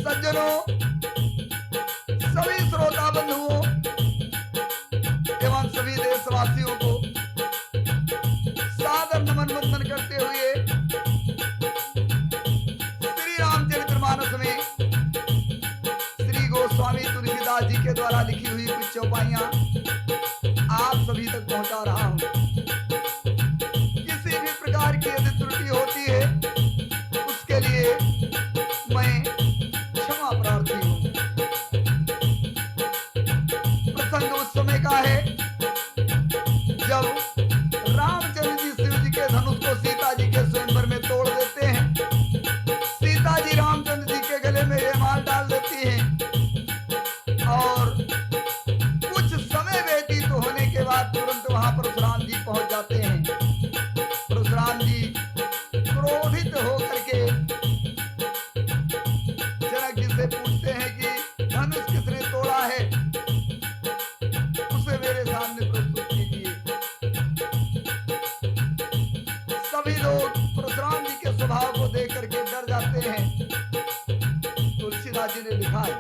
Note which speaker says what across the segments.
Speaker 1: सज्जनों, सभी श्रोता बंधुओं एवं सभी देशवासियों को सादर नमन वंदन करते हुए श्री रामचरितमानस में श्री गोस्वामी तुलसीदास जी के द्वारा लिखी हुई कुछ चौपाइयां आप सभी तक पहुंचा रहा हूं। किसी भी प्रकार की यदि त्रुटि होती है उसके लिए मैं क्षमा प्रार्थी हूं। प्रसंग उस समय का है जब रामचंद्र जी शिव जी के धनुष को सीता जी के स्वयंवर में तोड़ देते हैं। सीता जी रामचंद्र जी के गले में ये माल डाल देती हैं और कुछ समय व्यतीत होने के बाद तुरंत वहां परशुराम जी पहुंच जाते हैं। परशुराम जी क्रोधित होकर के जनक जी से पूछते हैं कि धनुष किसने तोड़ा है, उसे मेरे सामने प्रस्तुत कीजिए। सभी लोग परशुराम जी के स्वभाव को देख करके डर जाते हैं। तुलसीदास जी ने लिखा है,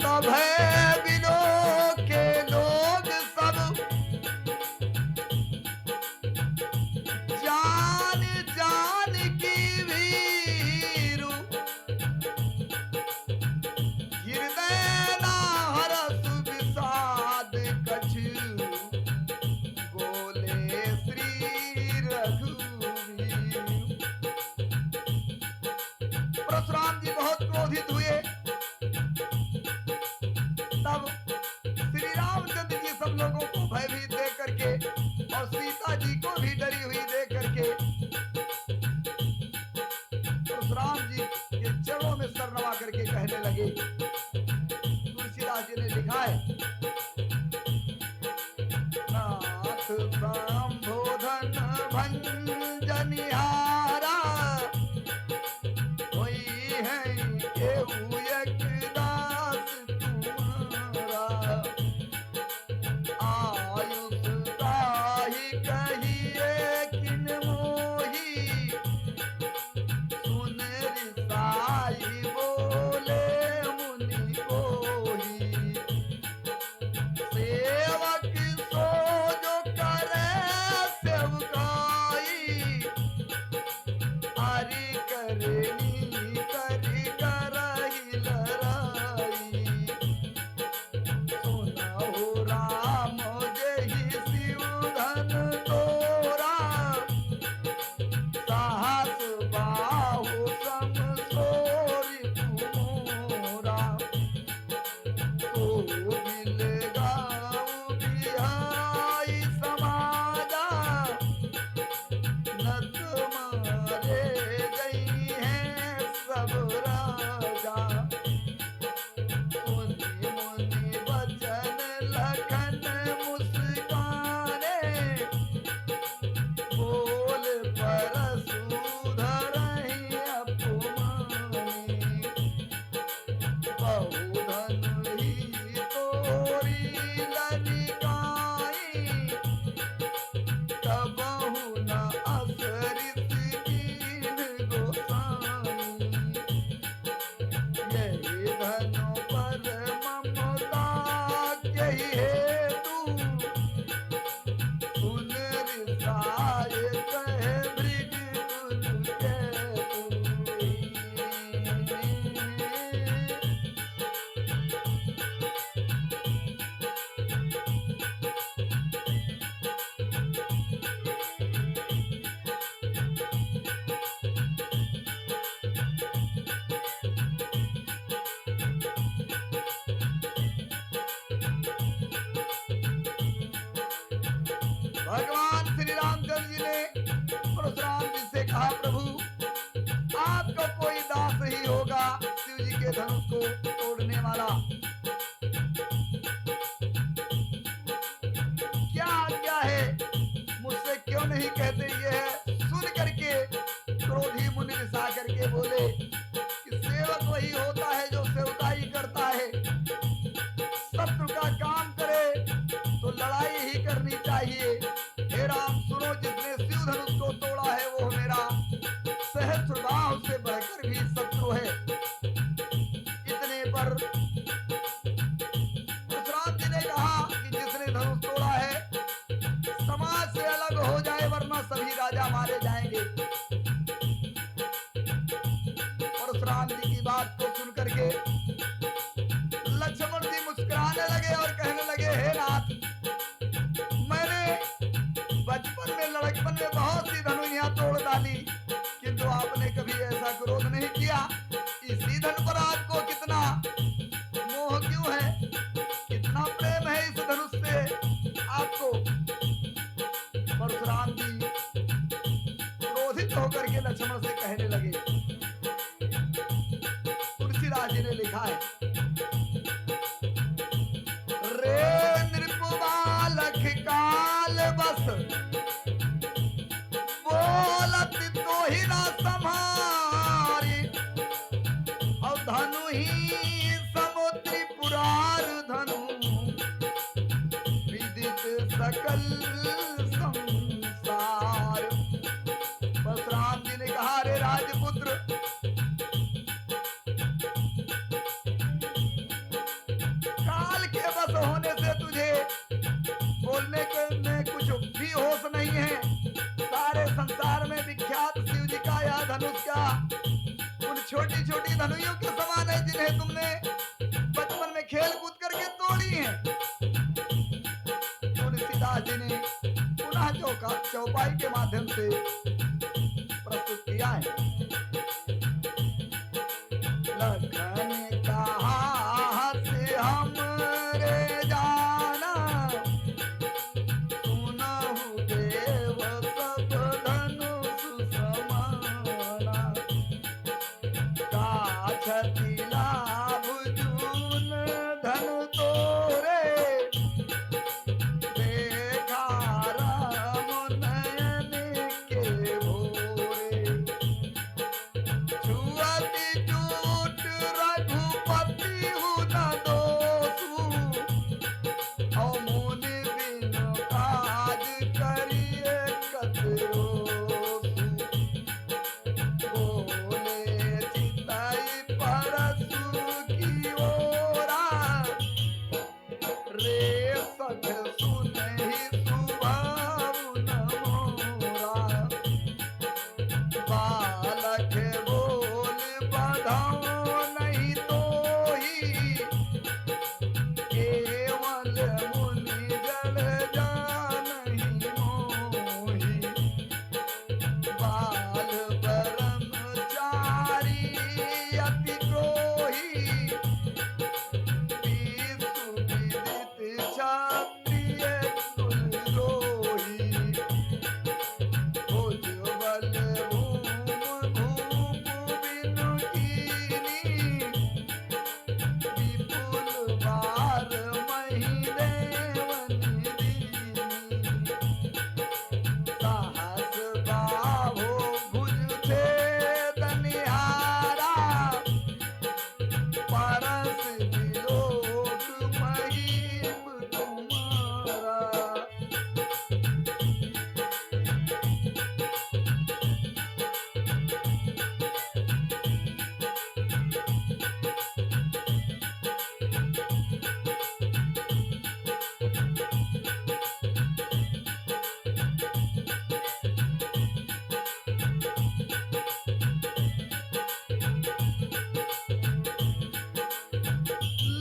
Speaker 1: सब है विनों के लोग सब जान जान की वीरू, हृदय ना हरस विषाद कछु, बोले श्री रघुवीर। परशुराम जी बहुत क्रोधित हुए। तब श्री रामचंद्र जी सब लोगों को भयभीत देख करके और सीता जी को भी डरी हुई देख करके परशुराम जी के चरणों में सर नवा करके कहने लगे। तुलसीदास जी ने लिखा है, नाथ संबोधन भंजनिहारा, कोई है केहू एक दास तुम्हारा, आयुष ताहि कहिए किन मोही, सुन रिसाई बोले मुनि कोही, सेवक सो जो करे सेवकाई, हरि करनी करि करहि लराई, सुनहु राम जेहि शिव धन तोरा, साहस बाहु सम सोरि तुमोरा, तो बिल गाऊ बिहाई समाजा, नत मारे गई हैं सब राजा, मुनि मुनि वचन लखन मुस्काने, बोल परसु धरहि अपमानी, बहुधन ही तोरी ललिकाई, कबहु न असरित कीन गोसाई, यही धनु पर ममता यही हेतु, सुन रिसाए कहे मृग तुल केतु। भगवान श्री रामचंद्र जी ने परशुराम जी से कहा, प्रभु आपका कोई दास ही होगा शिव जी के धनुष को तोड़ने वाला, क्या आज्ञा है, मुझसे क्यों नहीं कहते। ये है सुन करके क्रोधी मुनि रिसा करके बोले कि सेवक वही होता है जो सेवकाई करता है, शत्रु का काम करे तो लड़ाई ही करनी चाहिए। हे राम सुनो, जिसने शिव धनुष को तोड़ा है वो मेरा लक्ष्मण से कहने लगे। तुलसीदास जी ने लिखा है, रे नृप बालक काल बस बोलत तो ही ना संहारी, और धनु ही समुद्री पुरार धनु विदित सकल संसार। बस राम जी ने कहा, रे राजपुत्र, काल के बस होने से तुझे बोलने के में कुछ भी होश नहीं है। सारे संसार में विख्यात शिव जी का यह धनुष क्या उन छोटी छोटी धनुइयों के समान है जिन्हें तुमने बचपन में खेल कूद करके तोड़ी है। तुलसीदास जी ने पुनः चौपाई के माध्यम से प्रस्तुत किया है। लखन कहा से हमरे जाना, सुनहु देव सब धनुष समाना, काछति लाभ जून धनु तोरे, देखा राम नयन के भोरे, छुअति टूट रघुपति हु न दोषु, और मुनि बिनु काज करिए कत रोषु, बोले चितई परसु की ओरा, रे सख सुनहि सुभाव न मोरा, बालक बोल बधाओ नहीं तोही, केवल मुनि जल जानहि मोही, बाल ब्रह्मचारी अति द्रोही, विश्व विदित क्षत्रिय कुलद्रोही, भुजबल भूम भूप बिनु कीनी, विपुल बार मही देवन दीनी, साहस बाहो भुज छेद निहारा, परस विलोक महीम तुम्हारा।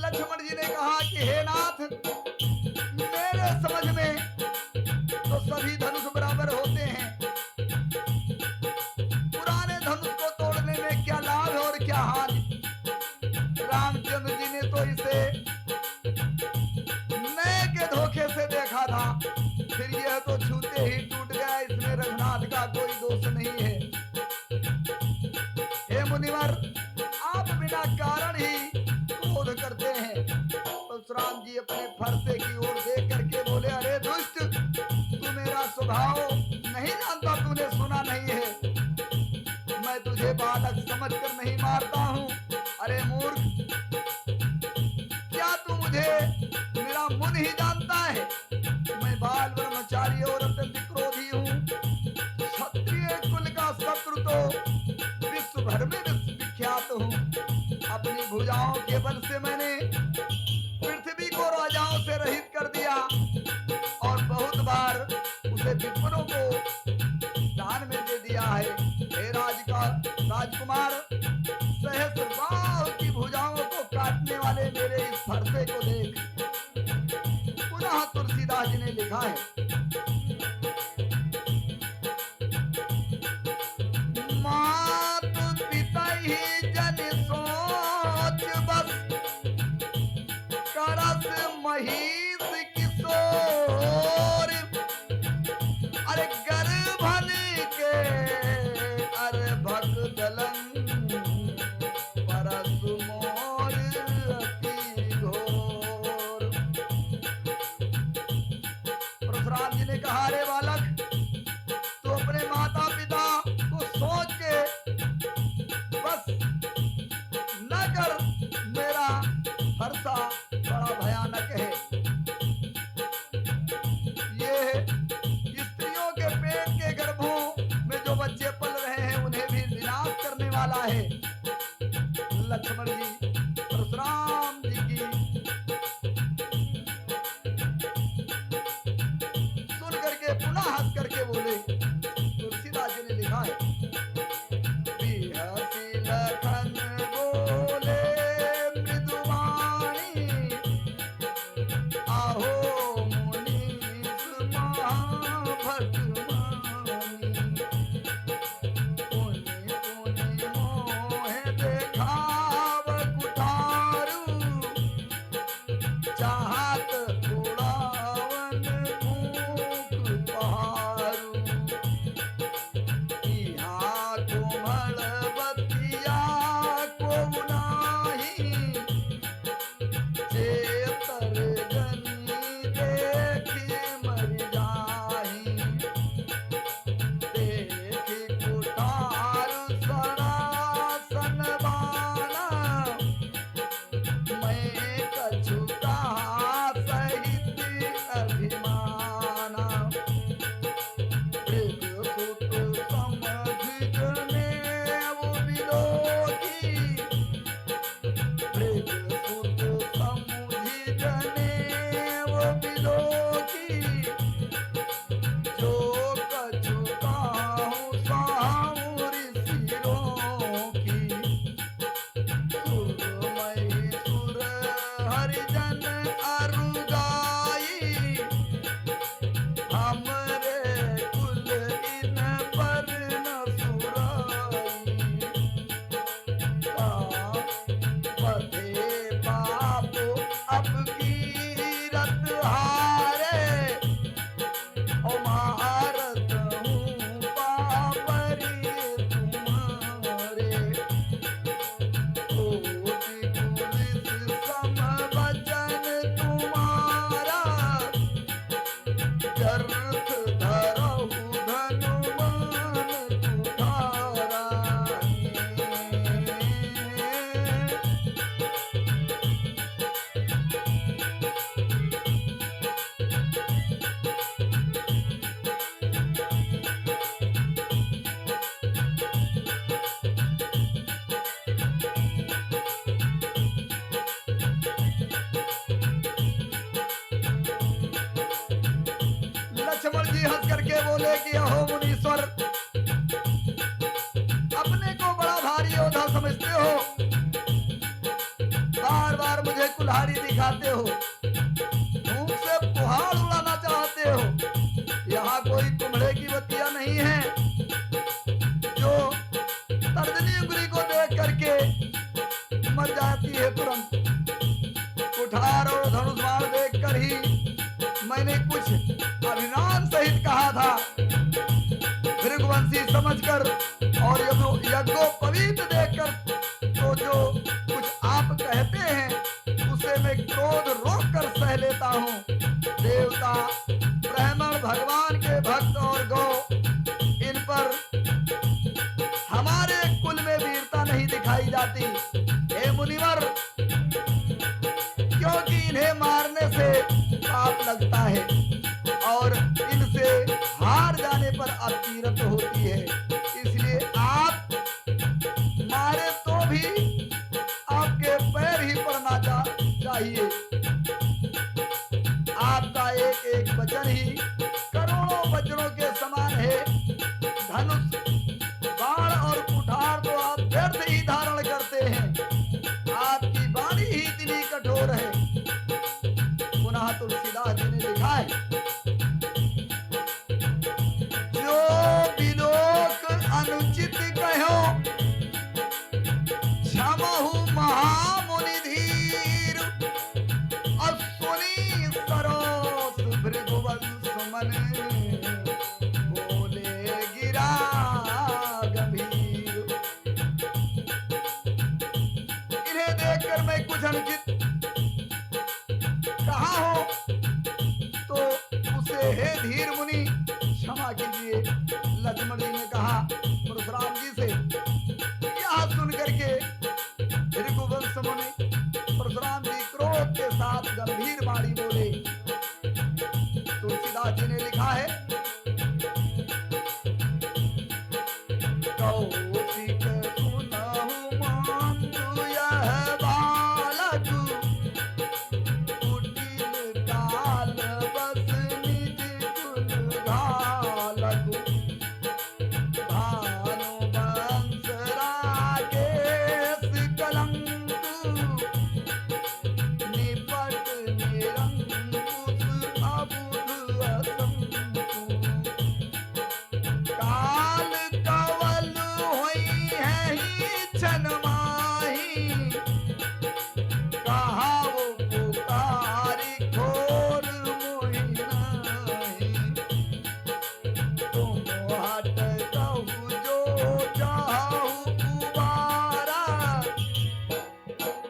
Speaker 1: लक्ष्मण जी ने कहा कि हे नाथ, मेरे समझ में तो सभी धनुष बराबर होते हैं। पुराने धनुष को तोड़ने में क्या लाभ है और क्या हानि। रामचंद्र जी ने तो इसे नए के धोखे से देखा था, फिर यह तो छूते ही टूट गया। इसमें रघुनाथ का कोई दोष नहीं है। हे मुनिवर, आप बिना कारण ही क्रोध करते हैं। परशुराम जी अपने फरसे की ओर देख करके बोले, अरे दुष्ट, तू मेरा स्वभाव नहीं जानता, तूने सुना नहीं है। मैं तुझे बालक समझकर नहीं मारता हूँ। अरे मूर्ख, क्या तू मुझे मेरा मुन ही जानता है? मैं बाल ब्रह्मचारी और अत्यंत क्रोधी हूँ। क्षत्रिय कुल का शत्रु तो विश्व भर में विख्यात हूँ। अपनी भुजाओं के बल से मैंने पृथ्वी को राजाओं से रहित कर दिया और बहुत बार उसे विप्रों को दान में दे दिया है। हे राजकुमार, सहस्रबाहु की भुजाओं को काटने वाले मेरे इस फरसे को देख। पुनः तुलसीदास जी ने लिखा है, मातु पिता ही जन सोच बस, करस महिष किशोर। अरे गर्भन के अरे हंस करके बोले कि अहो मुनीश्वर, अपने को बड़ा भारी योद्धा समझते हो, बार बार मुझे कुल्हाड़ी दिखाते हो, मुंह से कुहाड़ उड़ाना चाहते हो। यहाँ कोई कुम्हड़े की बत्तियां नहीं है जो तर्जनी उंगली को देख करके मर जाती है तुरंत। कुठार और धनुष बाण देख कर ही मैंने कुछ अभिमान सहित कहा था, भृगुवंशी समझकर और यज्ञोपवीत देखकर तो जो कुछ आप कहते हैं उसे मैं क्रोध रोक कर सह लेता हूँ। देवता, ब्राह्मण, भगवान के भक्त और गौ, इन पर हमारे कुल में वीरता नहीं दिखाई जाती। हे मुनिवर, क्योंकि इन्हें मारने से पाप लगता है और इनसे हार जाने पर अतीरत होती है, इसलिए आप मारे तो भी आपके पैर ही पड़ना चाहिए। आपका एक एक वचन ही करोड़ों वचनों के समान है। धनुष, बाण और कुठार तो आप व्यर्थ ही धारण करते हैं, आपकी वाणी ही इतनी कठोर है। पुनः तुलसीदास जी ने लिखा है, जो विलोक अनुचित कहो, क्षमहु महामुनि धीर, अश्वनी सरोस भृगुवंश मन, बोले गिरा गंभीर। इन्हें देखकर मैं कुछ अनुचित कहा हो तो उसे हे धीर मुनि क्षमा कीजिए। लक्ष्मण जी ने कहा परशुराम जी से। यह सुन करके भृगुवंश मुनि परशुराम जी क्रोध के साथ गंभीर वाणी बोले। तुलसीदास जी ने लिखा है, कौशिक सुनहु मांडु यह बालक, कुटिल काल बस निज कुल घालक, भानु वंश राकेश कलंक, निपट निरंकुश अबुध असंकु, काल कवल होई है ही छन माही, कहाओ पुकारी घोर मोहि नाही, तुम हट कहु जो चाहु कुवारा,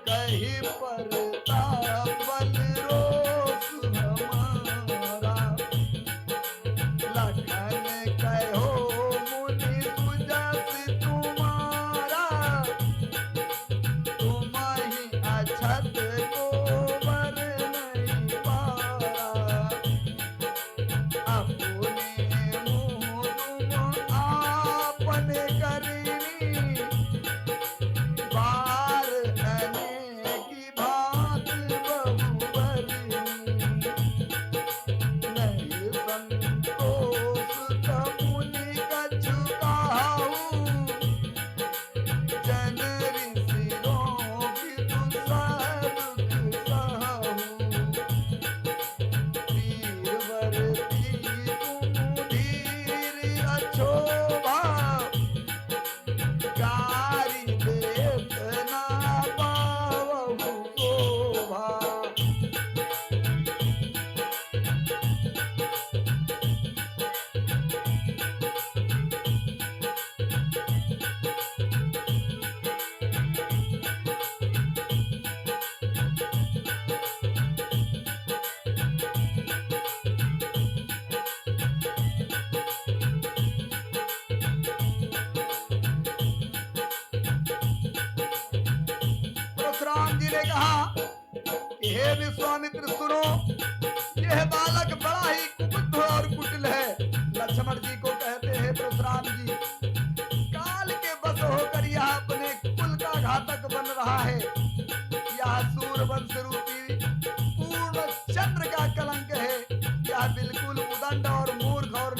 Speaker 1: कहीं परतापन रोष हमारा, लखन कहो मुनि सुजस तुम्हारा, तुम ही अछत को बर नहीं पारा, अपने मुँह तुम आपने करनी, बार अनेकी भांत बहुबरनी, नहीं संतोष तमुनि कछु काहू, जन ऋषियों विदु दुख सहू, वीरवरती तुम धीर अछोभा, गारी देत ना पावहु शोभा। परशुराम जी ने कहा कि हे विश्वामित्र सुनो, यह बालक बड़ा ही कुबुद्ध और कुटिल है। लक्ष्मण जी को कहते हैं परशुराम जी, काल के बस होकर यह अपने कुल का घातक बन रहा है। यह सूर्यवंश रूपी पूर्ण चंद्र का कलंक है। यह बिल्कुल उदंड और मूर्ख और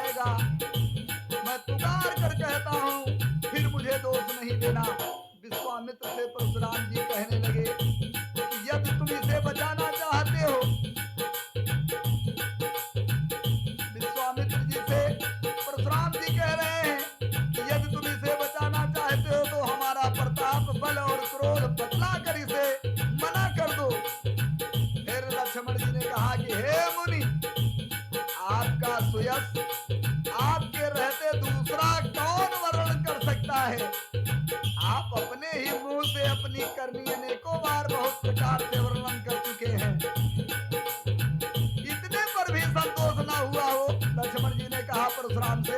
Speaker 1: जाएगा। मैं पुकार कर कहता हूँ, फिर मुझे दोष नहीं देना। विश्वामित्र से परशुराम जी कहने लगे कि यदि तुम इसे बचाना चाहते हो, विश्वामित्र जी से परशुराम जी कह रहे हैं कि यदि तुम इसे बचाना चाहते हो तो हमारा प्रताप, बल और क्रोध बतला कर इसे मना कर दो। फिर लक्ष्मण जी ने कहा कि हे मुनि, आपका सुयश आपके रहते दूसरा कौन वर्णन कर सकता है। आप अपने ही मुंह से अपनी करनी अनेकों बार बहुत प्रकार से वर्णन कर चुके हैं। इतने पर भी संतोष ना हुआ हो, लक्ष्मण जी ने कहा परशुराम से,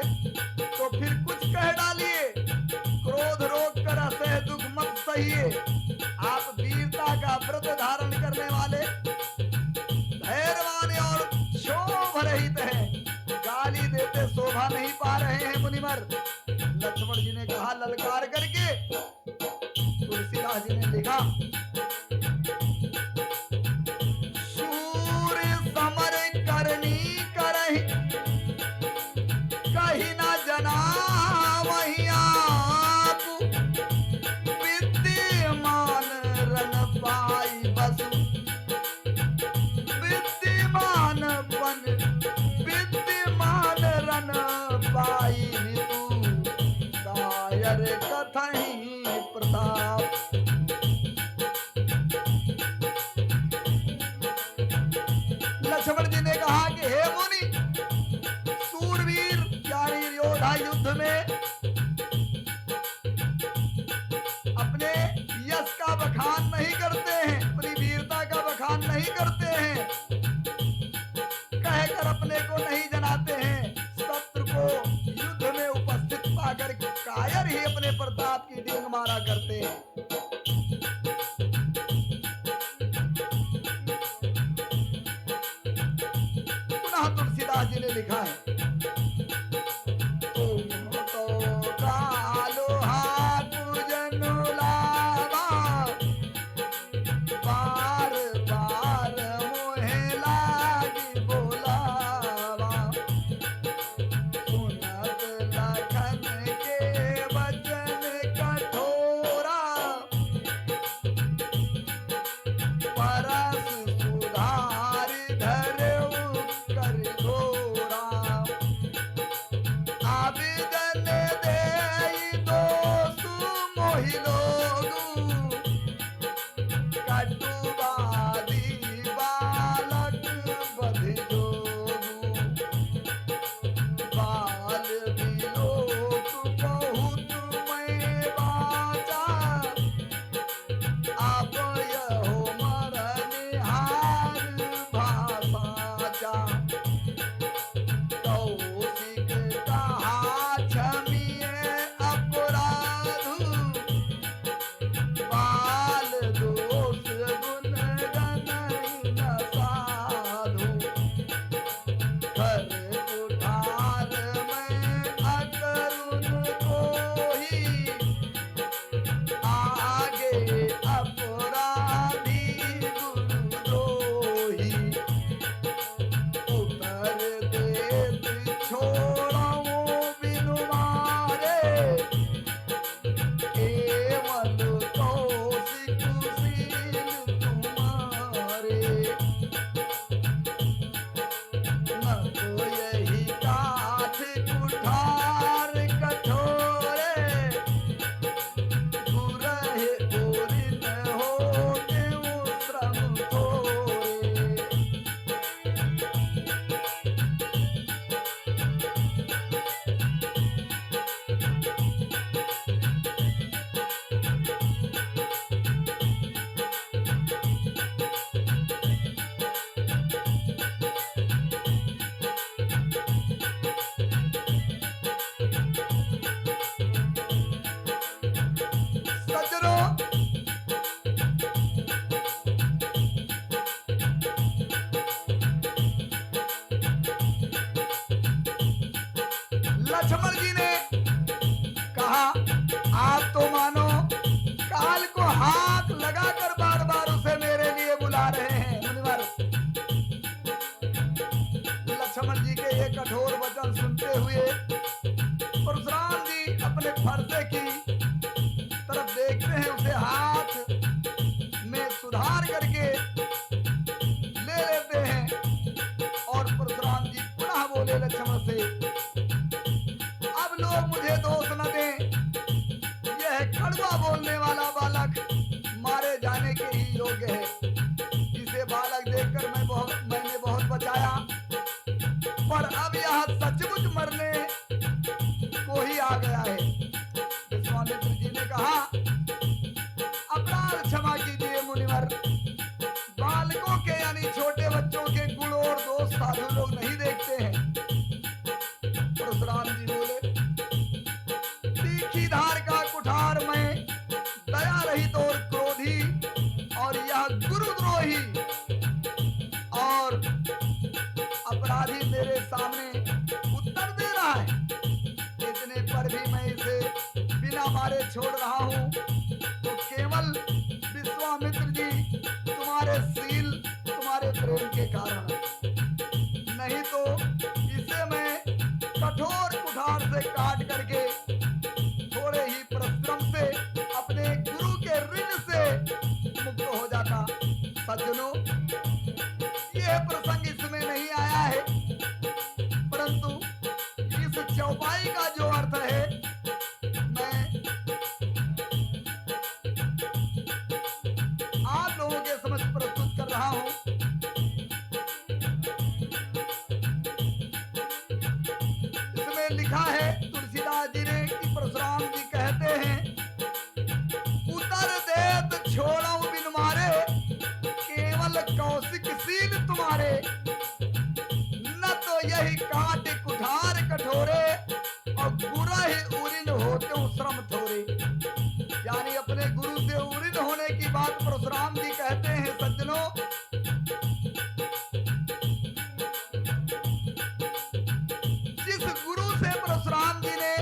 Speaker 1: तो फिर कुछ कह डालिए। क्रोध रोक कर असह दुख मत सहिए। आप वीरता का व्रत धारण करने वाले, धैर्यवान और क्षोभ रहित हैं। गाली देते शोभा नहीं पा रहे हैं मुनिवर। लक्ष्मण जी ने कहा ललकार करके। तुलसीदास जी ने लिखा, शूर समर करनी करहि, कहीं ना जना वही आप, विद्यमान रन पाई बसु, विद्यमान रन पाई तू, कायर कथहि प्रताप। लक्ष्मण जी ने कहा कि हे मुनि, सूरवीर यानी योद्धा युद्ध में अपने यश का बखान नहीं करते हैं, अपनी वीरता का बखान नहीं करते हैं, कहकर अपने को नहीं जनाते हैं। शत्रु को युद्ध में उपस्थित पाकर कायर ही अपने प्रताप की डींग मारा करते हैं। पुनः तुलसीदास जी ने लिखा है, तुम तो कालो हाथ जनु लावा, बार बार मोहे लागी बोलावा, सुनत लखन के वचन कठोरा, परस सुधार धरऊ कर घोरा, आवेदन देई दोष मोहि लोगु, कटुवादी बालक बध जोगु, बाल विलोक बहुत मैं बाचा, आप यहो मरन हार भाषा, कौशिक कहा क्षमिए अपराधु, बाल दोष गुण गणहि न साधु, कर कुठार में अकरुण कोहि, आगे अपराधी गुरुद्रोही, उतर देत छोड़ो बिनु मारे, केवल कौशिक शील तुम्हारे, न तो यही काठ कुठार कठोरे, गुरहे गोरी न होते श्रम थोरे। सज्जनों, लक्ष्मण जी ने कहा, आप तो मानो काल को हाथ लगाकर बार बार उसे मेरे लिए बुला रहे हैं। मुनिवर, लक्ष्मण जी के ये कठोर वचन सुनते हुए परशुराम जी अपने फरसे की तरफ देखते हैं, उसे हाथ में सुधार करके ले लेते हैं और परशुराम जी पुनः बोले लक्ष्मण से, अब लोग मुझे दोष न दें, यह कड़वा बोलने वाला बालक मारे जाने के ही योग्य है। इसे बालक देखकर मैंने बहुत बचाया, पर अब यह सचमुच मरने को ही आ गया है। विश्वामित्र जी ने कहा, अपराध क्षमा कीजिए मुनिवर, बालकों के यानी छोटे बच्चों के गुण और दोष साधु लोग नहीं देखते हैं। परशुराम जी बोले, तीखी धार का कुठार में दया रहित और क्रोधी और यह गुरुद्रोही और अपराधी मेरे सामने उत्तर दे रहा है, इतने पर भी मैं इसे बिना मारे छोड़ रहा हूं तो केवल विश्वामित्र जी तुम्हारे शील तुम्हारे प्रेम के कारण, नहीं तो इसे मैं कठोर कुठार से काट करके थोड़े ही परिश्रम से अपने गुरु के ऋण से मुक्त हो जाता। सज्जनों, यह प्रसंग इसमें नहीं आया है, परंतु इस चौपाई का जो अर्थ है मैं आप लोगों के समझ प्रस्तुत कर रहा हूं। इसमें लिखा है तुलसीदास जी ने कि परशुराम जी कहते हैं, उतर देत छोड़ो बिन मारे, केवल कौशिक शील तुम्हारे, न तो यही काट कुठार कठोरे, और बुरा ही उरिन होते श्रम थोरे। यानी अपने गुरु से उरिन होने की बात परशुराम जी कहते हैं। सज्जनों, जिस गुरु से परशुराम जी ने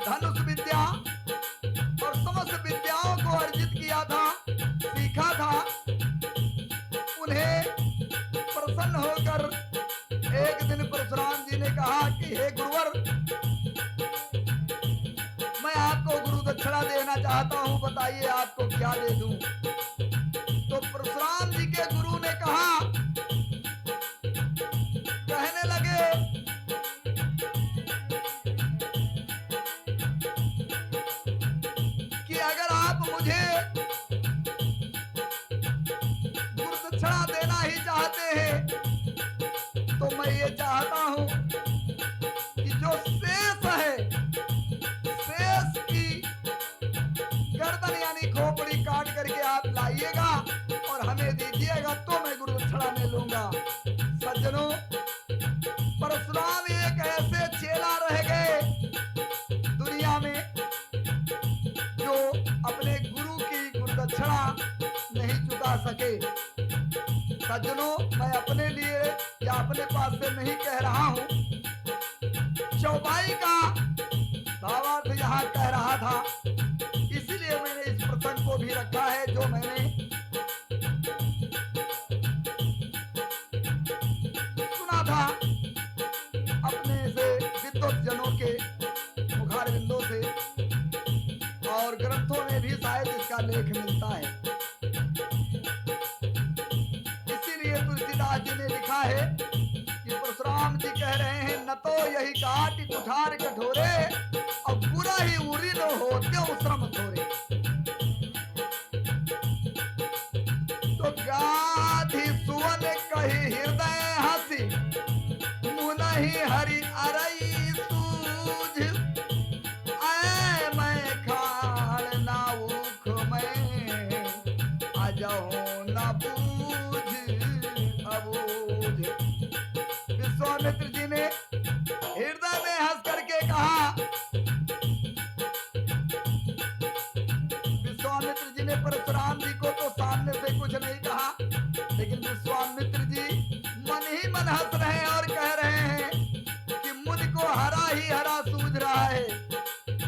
Speaker 1: धनुष विद्या और समस्त विद्याओं को अर्जित किया था, सीखा था, उन्हें प्रसन्न होकर एक दिन परशुराम जी ने कहा कि हे गुरुवर, मैं आपको गुरु दक्षिणा देना चाहता हूं, बताइए आपको क्या दे दूं। तो परशुराम जी के गुरु ने कहा, कहने लगे, कि अगर आप मुझे गुरु दक्षिणा देना ही चाहते हैं तो मैं ये चाहता हूं कि जो शेष है, शेष की गर्दन यानी खोपड़ी काट करके आप लाइएगा और हमें दीजिएगा, तो मैं गुरु दक्षिणा में लूंगा। सज्जनों, परशुराम एक ऐसे चेला रह गए दुनिया में जो अपने गुरु की गुरु दक्षिणा नहीं चुका सके। सज्जनों, मैं अपने लिए या अपने पास से नहीं कह रहा हूं, चौपाई का भावार्थ यहाँ कह रहा था, इसलिए मैंने इस प्रसंग को भी रखा है जो मैंने सुना था अपने से विद्वत जनों के मुखार बिंदों से, और ग्रंथों में भी शायद इसका लेख मिलता है। इसीलिए तुलसीदास जी ने लिखा है कि परशुराम जी कह रहे हैं, न तो यही काट कुठार कठोरे, और बुरा ही उरी न होते श्रम थोरे। तो गाधी सुवन कही हृदय हसी, मुनहि हरि अरई सूझ, ऐ मैं खाड़ ना उख में, अजहूं न बूझ अबूझ। विश्वामित्र जी ने हृदय में हंस करके कहा, विश्वामित्र जी ने परशुराम जी को तो सामने से कुछ नहीं कहा, लेकिन विश्वामित्र जी मन ही मन हंस रहे हैं और कह रहे हैं कि मुझको हरा ही हरा सूझ रहा है।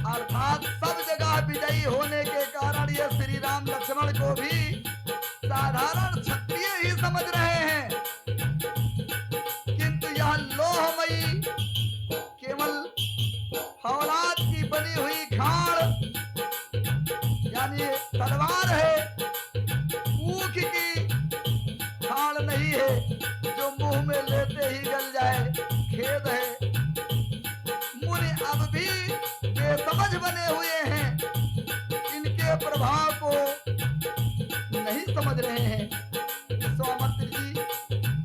Speaker 1: अर्थात सब जगह विजयी होने के कारण ये श्री राम लक्ष्मण को भी साधारण क्षत्रिय ही समझ रहे हैं, किंतु यह लोह वही केवल फौलाद की बनी हुई खाड़ यानी तलवार है, ऊख की खाड़ नहीं है जो मुंह में लेते ही गल जाए। खेद है, मुनि अब भी बेसमझ बने हुए हैं, इनके प्रभाव को नहीं समझ रहे हैं।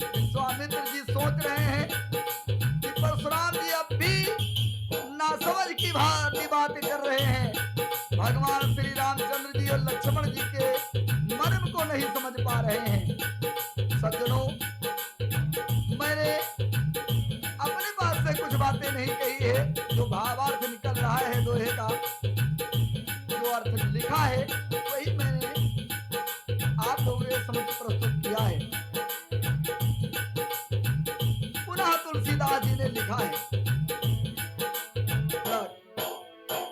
Speaker 1: विश्वामित्र जी सोच रहे हैं कि परशुराम जी अब भी नासमझ की भांति बातें कर रहे हैं। भगवान श्री रामचंद्र जी और लक्ष्मण जी के मर्म को नहीं समझ पा रहे हैं। सज्जनों, मैंने अपने पास से कुछ बातें नहीं कही है, जो भावार्थ निकल रहा है दोहे का, जो अर्थ लिखा है वही मैंने आप लोगों के समक्ष प्रस्तुत किया है। पुनः तुलसीदास जी ने लिखा है,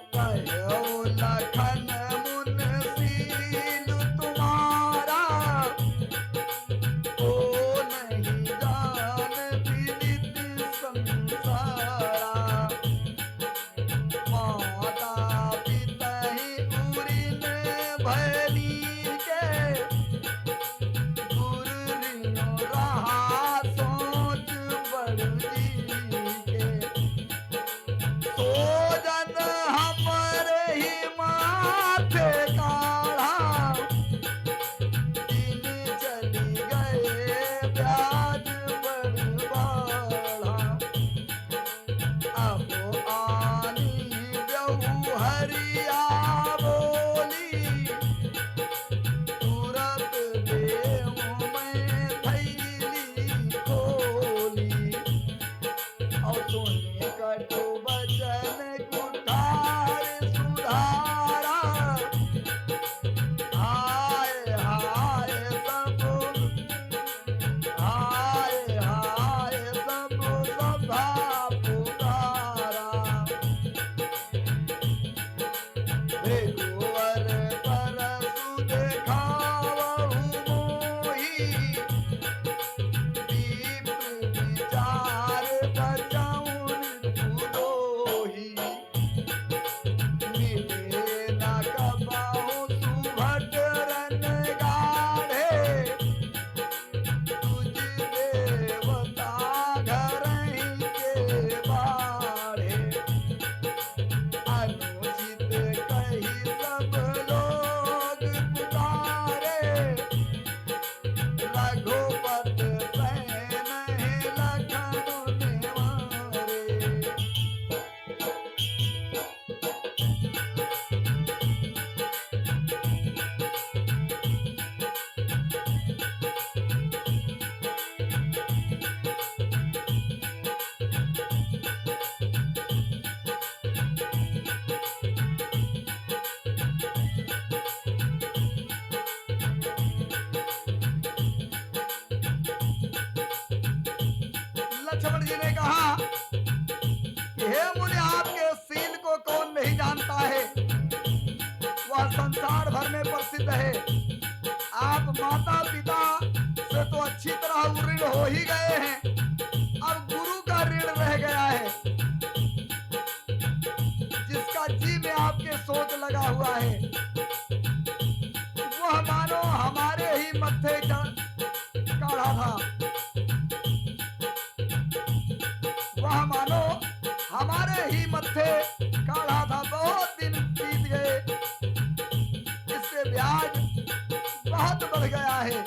Speaker 1: कहो लखन मुनशील तुम्हारा, ओ नहीं जान विदित संसारा। माता पिता ही उरिन भैली के, गुरु ऋण रहा सोच बड़ू जी के। सोजन हमरे ही माथे काढ़ा, दिन चली गए ब्याज बड़ बढ़ा। अब आनी बेहू हरिया बोली, तुरंत देहूं मैं थैली खोली। और सोने कटु बचन कुठार सुधारा, हाय हाय सब, हाय हाय सब सभा पुकारा। भेगुवर परसु देखावहु मोही, विप्र विचार बचाउन पुरोही। मिले न कबाहु सुभट रन गाढ़े, तुझ देवता घरहि के बाढ़े। अनुचित कही सब लोग पुकारे, रघुपत सैन लखन निवारे। लक्ष्मण जी ने कहा कि हे मुनि, आपके शील को कौन नहीं जानता है, वह संसार भर में प्रसिद्ध है। आप माता पिता से तो अच्छी तरह ऋण हो ही गए हैं, अब गुरु का ऋण रह गया है। जिसका जी में आपके सोच लगा हुआ है, वह मानो हमारे ही मत्थे काढ़ा था, वह मानो हमारे ही मत्थे काढ़ा था। बहुत दिन बीत गए, इससे ब्याज बहुत बढ़ गया है।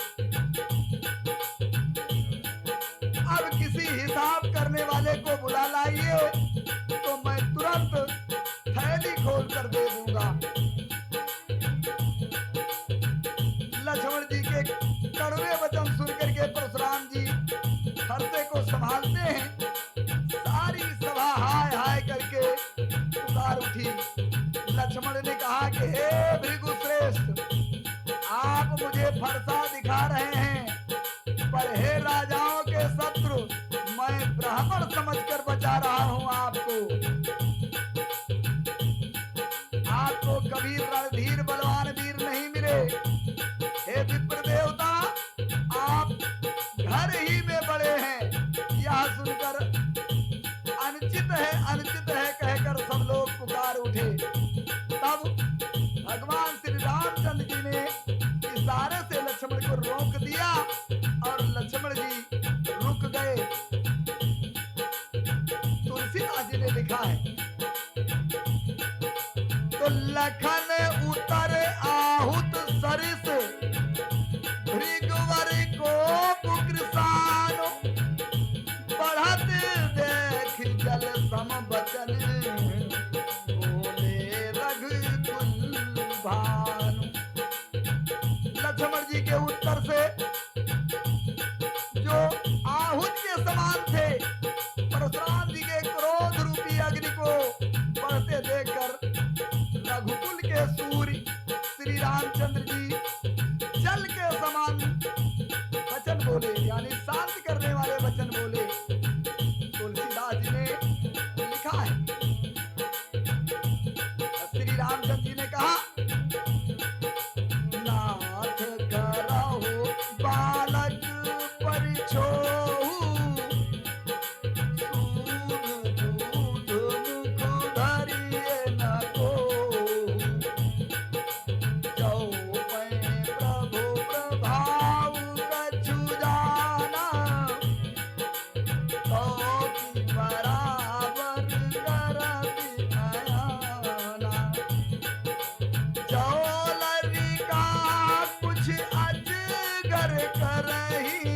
Speaker 1: अब किसी हिसाब करने वाले को बुला लाइए, तो मैं तुरंत थैली खोल कर दे दूंगा। लक्ष्मण जी के कड़वे वचन सुन करके परशुराम जी हर्षे को संभालते हैं। सारी सभा हाय हाय करके पुकार उठी। लक्ष्मण ने कहा कि हे भृगुश्रेष्ठ, आप मुझे फरसा दिखा रहे हैं, पर हे राजाओं के शत्रु, मैं ब्राह्मण समझकर बचा ने लिखा है, तो लखन उतर आहुत सरिस भृगुवर को कृषानो बढ़त देख जल सम बचन बोले रघुकुल भानु। लक्ष्मण जी के उत्तर से जो आहुत के समान थे, परशुराम जी के क्रोध रूपी अग्नि को बढ़ते देखकर रघुकुल के सूर्य श्री रामचंद्र जी जल के समान वचन बोले, यानी शांत करने वाले वचन बोले। तुलसीदास जी ने लिखा है, श्री रामचंद्र जी ने कहा, नाथ कराहो बालक परिछोहु सूद दूध मुख धरिए न कोहु। जौ पै प्रभु प्रभाव कछु जाना तो की बराबर करति नयाना। जौ लरिका कुछ अजगर करही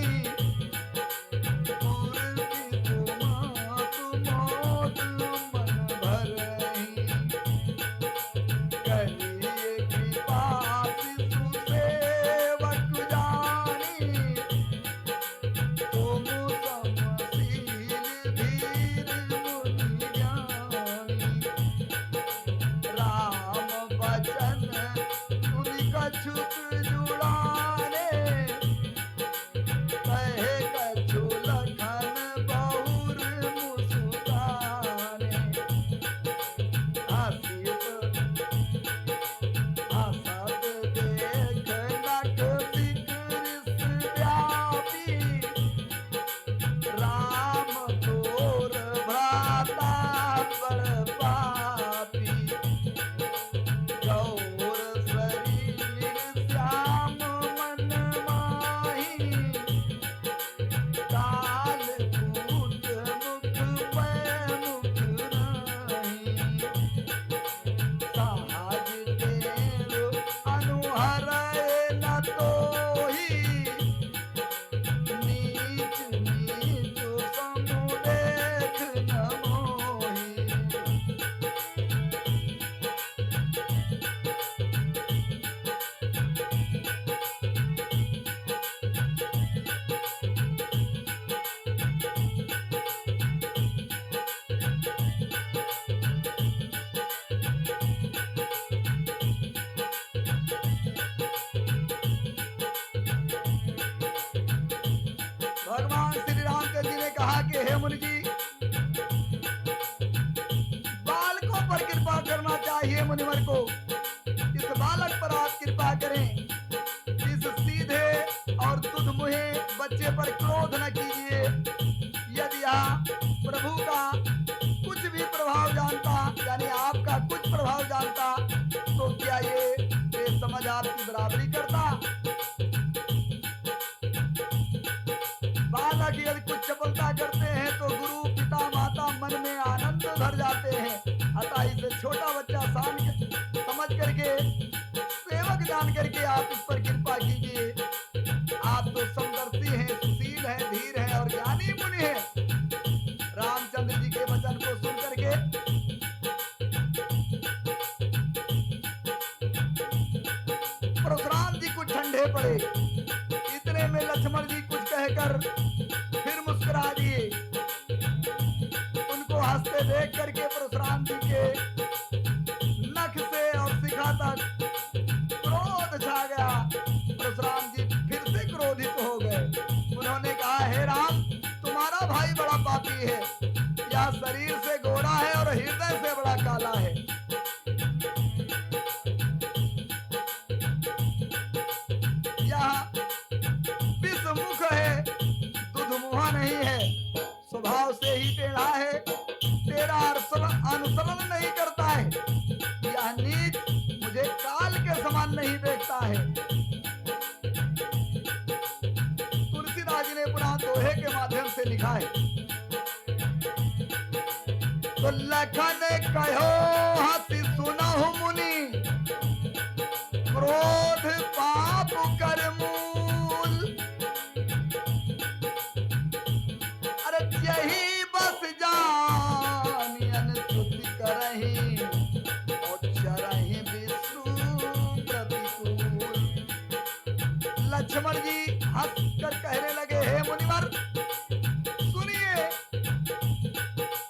Speaker 1: पूर्वी तुमात मोद मन भरही। करिए कृपा शिशु सेवक जानी तुम समशील धीर मुनि ज्ञानी। राम बचन सुनि कछुक जुड़ाने कहे कछु लखन बहुर मुस्काने। हसीब हसत देख नख सिकृस व्यापी राम तोर भ्राता बड़ पापी। गौर शरीर श्याम मन माही काल कूट मुख पै मुख नाही। सहज देव अनुहरय न तोही नीच नीच समु देख न मोही। भगवान श्री रामचंद्र जी ने कहा कि हे मुनि जी, बालकों पर कृपा करना चाहिए मुनिवर को। इस बालक पर आप कृपा करें, इस सीधे और तुधमुहे बच्चे पर क्रोध न कीजिए। यदि आप प्रभु का कुछ भी प्रभाव जानता, यानी आपका कुछ प्रभाव जानता, तो क्या ये समझ आपकी बराबरी करता? बालक यदि कुछ चपलता करते हैं तो गुरु पिता माता मन में आनंद भर जाते हैं। अतः इसे छोटा बच्चा समझ करके, सेवक जान करके आप इस पर कृपा कीजिए। आप तो समदर्शी हैं, सुशील हैं, धीर हैं और ज्ञानी मुनि हैं। रामचंद्र जी के वचन को सुन करके परशुराम जी कुछ ठंडे पड़े। इतने में लक्ष्मण जी कुछ कहकर फिर मुस्कुरा दिए। उनको हंसते देख करके परशुराम जी के नख से और शिखा तक क्रोध छा गया। परशुराम जी फिर से क्रोधित हो गए। उन्होंने कहा, हे राम, तुम्हारा भाई बड़ा पापी है। यह शरीर से गोरा है और हृदय से बड़ा काला है। यह विषमुख है, दुधमुहा नहीं है। स्वभाव से ही टेढ़ा है, तेरा अनुसरण नहीं करता है। यह नीच मुझे काल के समान नहीं देखता है। तुलसीदास जी ने पुनः दोहे के माध्यम से लिखा है, तो लखन कहो हंसी सुनहु मुनि, क्रोध पाप कर मूल। अरे यही बस जानियन स्तुति करही, और चरही विष्णु प्रतिकूल। लक्ष्मण जी हंसकर कहने लगे, हे मुनिवर सुनिए,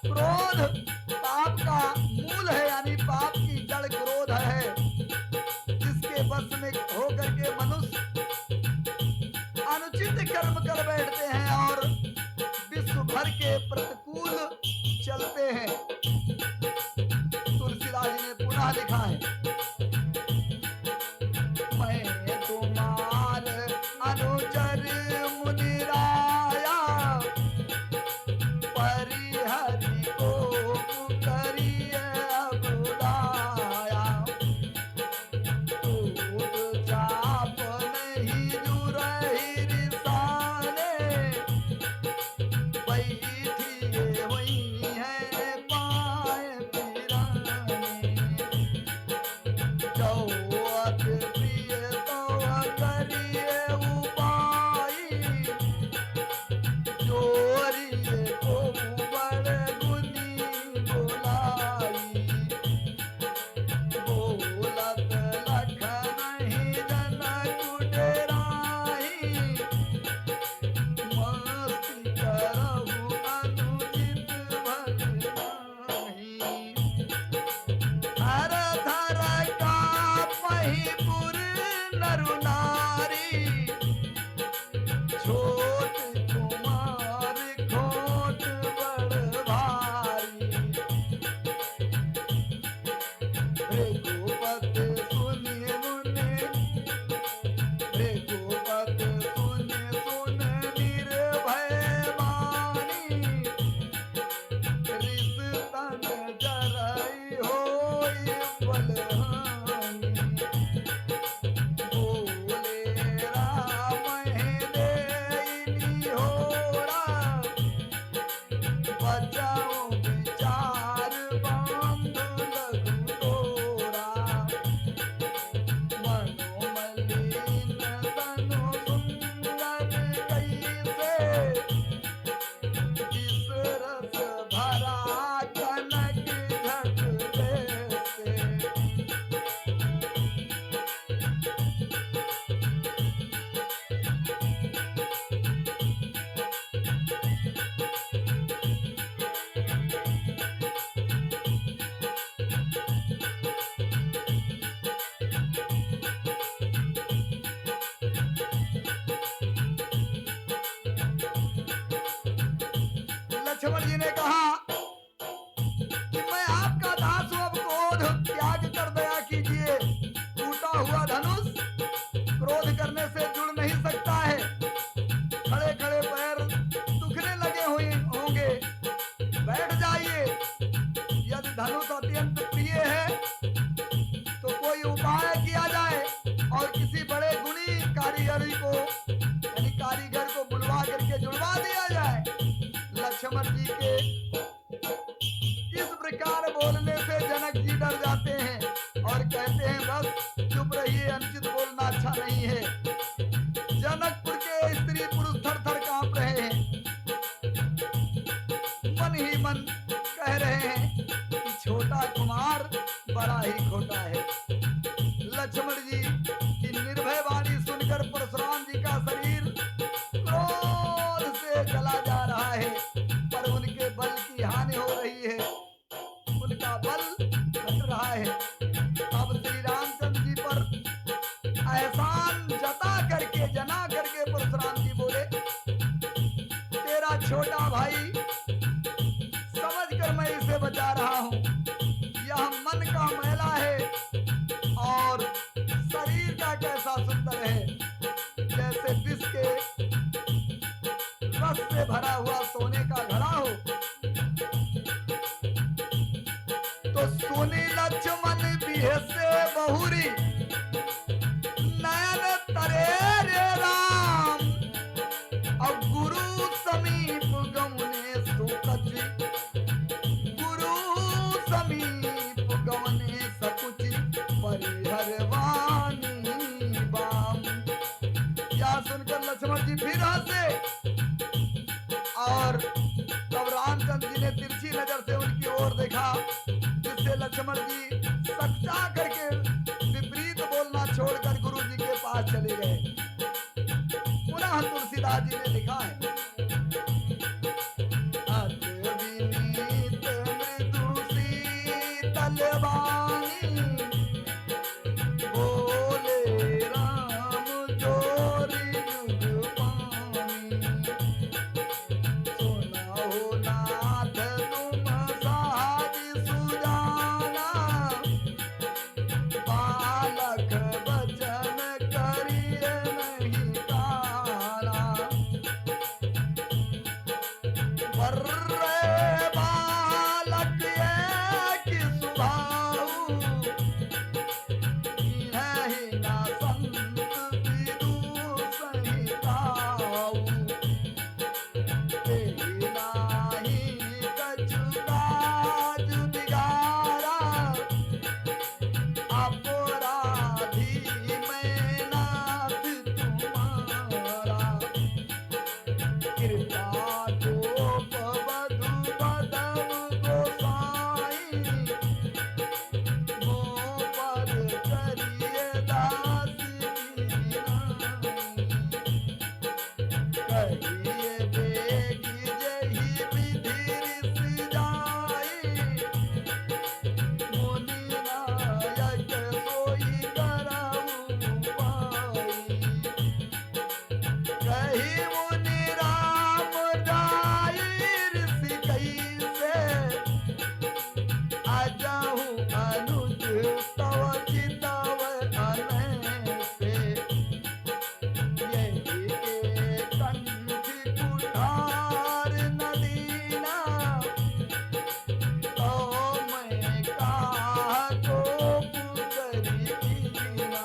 Speaker 1: क्रोध पाप का मूल है, यानी पाप की जड़ क्रोध है, जिसके बस में होकर के मनुष्य अनुचित कर्म कर बैठते हैं और विश्व भर के प्रतिकूल चलते हैं। तुलसीदास जी ने पुनः लिखा है, मैं तुम्हार अनुचर मुनिराया, परिहरि को पुकरिए बुलाया। दूध चाप नहीं जुरहि रिसाने, बैठिए हुई है पाए पिराने। जो अति प्रिय तो करिए उपाय, जोरिए को बड़ गुनी बुलाई। बोलत लखन ही जनक डेराही, मस्ती करहु अनुचित भल नाही। हर धर कापहि पुर नरु नारी, छोट कुमार खोट बड़ भारी। भृगुपति सुनि मुनि, भृगुपति सुनि सुन निर्भय वाणी। रिस तन जरई होई बलहानी। बोले राम हे देई होरा, बचाओ विचार बांधु लघु तोरा। मनोमलिन तनु सुंदर कैसे, जिस रस भरा कनक झट जैसे। लक्ष्मण जी ने कहा कि मैं आपका दास हूं, अब क्रोध त्याग कर दया कीजिए। टूटा हुआ धनुष क्रोध करने से जुड़ नहीं सकता है। खड़े खड़े पैर दुखने लगे होंगे, बैठ जाइए। यदि धनुष अत्यंत प्रिय है तो कोई उपाय किया जाए और किसी बड़े गुणी कारीगरी को, यानी कारीगर को बुलवा करके जुड़वा दिया जाए। लक्ष्मण जी के इस प्रकार बोलने से जनक जी डर जाते हैं और कहते हैं, बस चुप रहिए, अनुचित बोलना अच्छा नहीं है। जनकपुर के स्त्री पुरुष थर थर कांप रहे हैं, मन ही मन कह रहे हैं कि छोटा कुमार बड़ा ही खोटा है। लक्ष्मण जी की निर्भय वाणी सुनकर परशुराम जी का शरीर क्रोध से जला जा रहा है, पर उनके बल की हानि हो रही है, उनका बल घट रहा है। अब श्री रामचंद्र जी पर एहसान जना करके परशुराम जी बोले, तेरा छोटा भाई समझ कर मैं इसे बचा रहा हूं। यह मन का मैला है और शरीर का कैसा सुंदर है, जैसे विष के रस से भरा हुआ सोने का घड़ा हो। तो सुनी लक्ष्मण बिह से बहुरी, नयन तरे रे राम। अब गुरु समीप गमुने सुकच, गुरु तिरछी नजर से उनकी ओर देखा, जिससे लक्ष्मण जी सक्चा करके विपरीत बोलना छोड़कर गुरु जी के पास चले गए। पुनः तुलसीदास जी ने लिखा है, अति विनीत मृदु शीतल वाणी, बोले राम जोरी जुग पानी, सुनाओ नाथ तुम साज सुजाना, बालक बचन करिए नहीं काला, वर्रे बालक एक सुभाऊ, इन्हीं ना संत विदु सहिताऊ, तेहि नाही कछु काज बिगाड़ा, अपराधी मैं नाथ तुम्हारा, कृपा कोप बधु बदम गोसाई, मो पर करिए दास की नाई, कहिए बेगी जही विधि ऋषि जाई, मुनि नायक सोई करऊ पाई, कही मुनि राम जाई ऋषि कैसे, अजहु अनुज तव चितव अनैसे, यही के कंठ कुठार नदीना, तो मैं काह कोप करी कीना।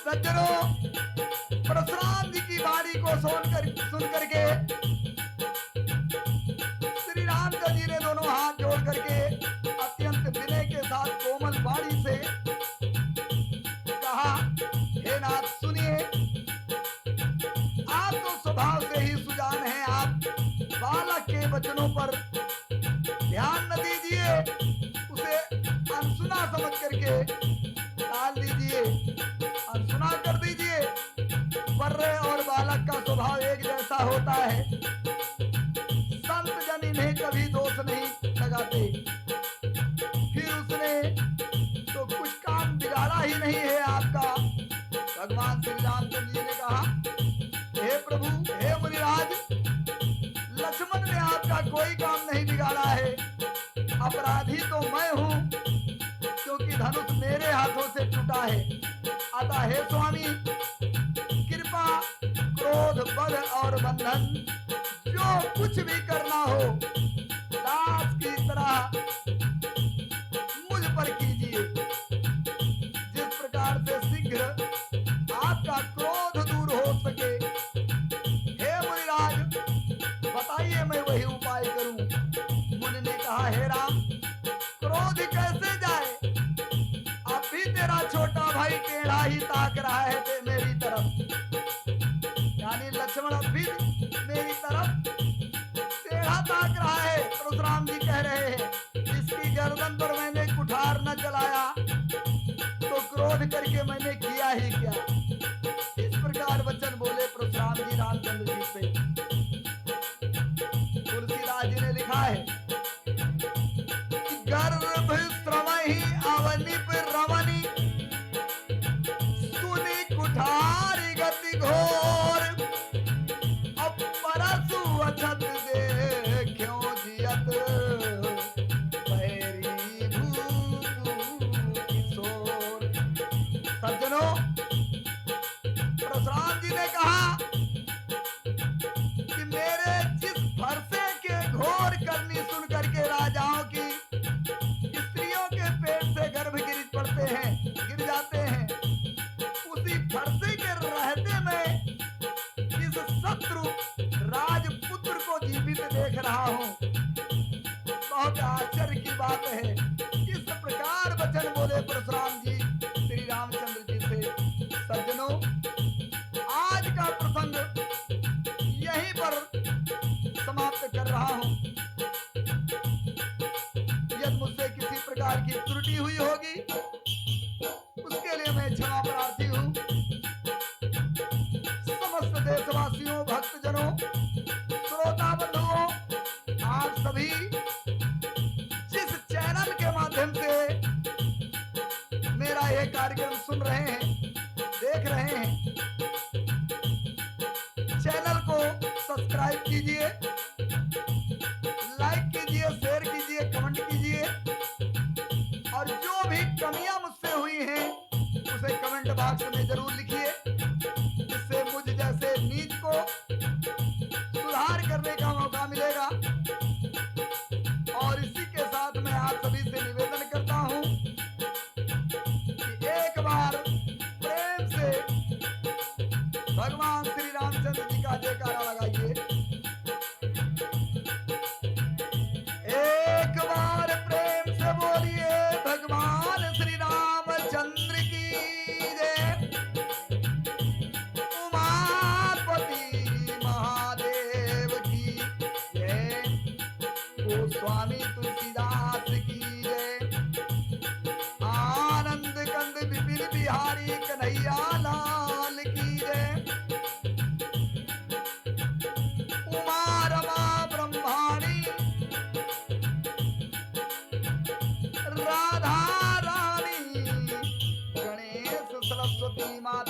Speaker 1: सज्जनों, परशुराम जी की वाणी को सुन करके श्री रामचंद्र जी ने दोनों हाथ जोड़ करके अत्यंत विनय के साथ कोमल वाणी से कहा, हे नाथ सुनिए, आप तो स्वभाव से ही सुजान हैं, आप बालक के वचनों पर ध्यान न दीजिए, उसे अनसुना समझ करके टाल दीजिए, अनसुना कर दीजिए। वर्रे और बालक का स्वभाव एक जैसा होता है, संत जन इन्हें कभी दोष नहीं लगाते। फिर उसने तो कुछ काम बिगाड़ा ही नहीं है आपका। भगवान श्री रामचंद्र जी ने कहा, हे प्रभु, हे मुनिराज, लक्ष्मण ने आपका कोई काम नहीं बिगाड़ा है, अपराधी तो मैं हूं, क्योंकि धनुष मेरे हाथों से टूटा है। अतः हे स्वामी, कृपा, क्रोध, बल और बंधन जो कुछ भी करना हो, दास की तरह मुझ पर कीजिए। जिस प्रकार से शीघ्र आपका क्रोध दूर हो सके, हे मुनिराज, बताइए मैं वही उपाय करूं। मुनि ने कहा, हे राम, क्रोध कैसे जाए? अब भी तेरा छोटा भाई टेढ़ा ही ताक रहा है मेरी तरफ, यानी लक्ष्मण अब भी मेरी तरफ टेढ़ा ताक रहा है। परशुराम जी कह रहे हैं, इसकी गर्दन पर मैंने कुठार न चलाया तो क्रोध करके मैंने किया ही क्या। इस प्रकार वचन बोले परशुराम जी रामचंद्र जी से। तुलसीदास जी ने लिखा है, गर्भ श्रवहि अवनिप रमणि, सुनि कुठारि गति इसी फरसे के रहते में इस शत्रु राजपुत्र को जीवित देख रहा हूं। बहुत आश्चर्य की बात है। इस प्रकार वचन बोले परशुराम जी श्री रामचंद्र जी से। सज्जनों, आज का प्रसंग यहीं पर समाप्त कर रहा हूं। यदि मुझसे किसी प्रकार की त्रुटि हुई होगी उसके लिए मैं क्षमा प्रार्थी हूं। समस्त देशवासियों, भक्तजनों, श्रोता बंधुओं, आप सभी जिस चैनल के माध्यम से मेरा यह कार्यक्रम सुन रहे हैं, देख रहे हैं, चैनल को सब्सक्राइब कीजिए, लाइक कीजिए, शेयर कीजिए, कमेंट कीजिए और जो भी कमियां मुझसे हुई हैं उसे कमेंट बॉक्स में जरूर लिखिए, जिससे मुझ जैसे नीच को सुधार करने का मौका मिलेगा। और इसी के साथ मैं आप सभी से निवेदन करता हूं कि एक बार प्रेम से भगवान श्री रामचंद्र जी का जयकारा लगाइए। एक बार प्रेम से बोलिए भगवान श्री रामचंद्र की जय। उमापति महादेव की जय। गोस्वामी तुलसीदास की जय। आनंद कंद विपिन बिहारी कन्हैया लाल की जय। उमा रमा ब्रह्माणी राधा रानी गणेश सरस्वती माता